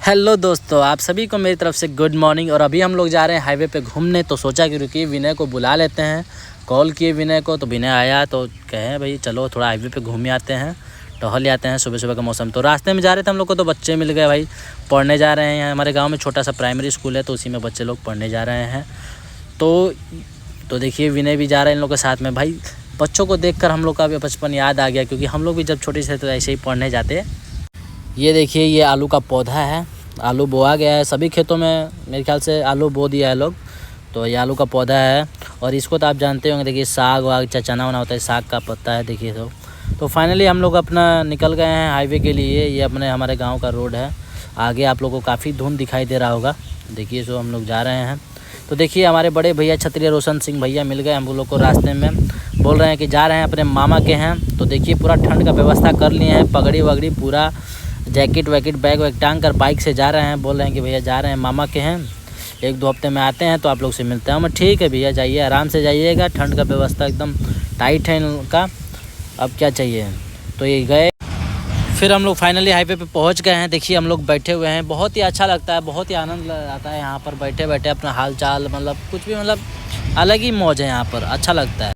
Hello दोस्तों, आप सभी को मेरी तरफ से गुड मॉर्निंग। और अभी हम लोग जा रहे हैं हाईवे पे घूमने, तो सोचा कि रुकिए विनय को बुला लेते हैं। कॉल किए विनय को तो विनय आया, तो कहे भाई चलो थोड़ा हाईवे पे घूम आते हैं, टहल आते हैं। सुबह सुबह का मौसम, तो रास्ते में जा रहे थे हम लोग को तो बच्चे मिल गए भाई, पढ़ने जा रहे हैं। हमारे गाँव में छोटा सा प्राइमरी स्कूल है, तो उसी में बच्चे लोग पढ़ने जा रहे हैं। तो देखिए विनय भी जा रहे हैं इन लोग के साथ में। भाई बच्चों को देखकर हम लोग का भी बचपन याद आ गया, क्योंकि हम लोग भी जब छोटे से तो ऐसे ही पढ़ने जाते। ये देखिए ये आलू का पौधा है, आलू बोआ गया है सभी खेतों में, मेरे ख्याल से आलू बो दिया है लोग। तो ये आलू का पौधा है, और इसको तो आप जानते होंगे, देखिए साग वाग चना वना होता है, साग का पत्ता है देखिए। तो फाइनली हम लोग अपना निकल गए हैं हाईवे के लिए। ये अपने हमारे गांव का रोड है। आगे आप लोगों को काफ़ी धुंध दिखाई दे रहा होगा, देखिए सो हम लोग जा रहे हैं। तो देखिए हमारे बड़े भैया क्षत्रिय रोशन सिंह भैया मिल गए हम लोग को रास्ते में, बोल रहे हैं कि जा रहे हैं अपने मामा के हैं। तो देखिए पूरा ठंड का व्यवस्था कर लिए हैं, पगड़ी वगड़ी पूरा जैकेट वैकेट बैग वैग टांग कर बाइक से जा रहे हैं। बोल रहे हैं कि भैया जा रहे हैं मामा के हैं, 1-2 हफ्ते में आते हैं तो आप लोग से मिलते हैं। मैं ठीक है भैया जाइए, आराम से जाइएगा, ठंड का व्यवस्था एकदम टाइट है इनका, अब क्या चाहिए। तो ये गए, फिर हम लोग फाइनली हाईवे पे पहुंच गए हैं। देखिए हम लोग बैठे हुए हैं, बहुत ही अच्छा लगता है, बहुत ही आनंद आता है यहाँ पर बैठे बैठे अपना हाल चाल, मतलब कुछ भी, मतलब अलग ही मौज है यहाँ पर, अच्छा लगता है।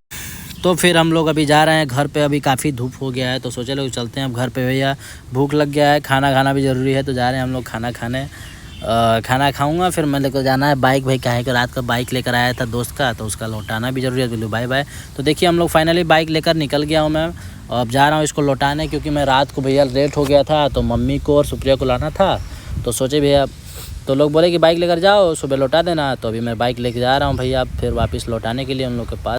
तो फिर हम लोग अभी जा रहे हैं घर पे, अभी काफ़ी धूप हो गया है, तो सोचे लोग चलते हैं अब घर पे। भैया भूख लग गया है, खाना खाना भी ज़रूरी है, तो जा रहे हैं हम लोग खाना खाने। खाना खाऊंगा, फिर मैं लेकर जाना है बाइक। भाई काहे कि रात का बाइक लेकर आया था दोस्त का, तो उसका लौटाना भी ज़रूरी है। बोलो बाय बाय। तो देखिए हम लोग फाइनली बाइक लेकर निकल गया हूँ मैं, और अब जा रहा हूँ इसको लौटाने, क्योंकि मैं रात को भैया लेट हो गया था, तो मम्मी को और सुप्रिया को लाना था। तो सोचे भैया, तो लोग बोले कि बाइक लेकर जाओ सुबह लौटा देना, तो अभी मैं बाइक लेकर जा रहा हूँ भैया फिर वापस लौटाने के लिए उन लोग के पास।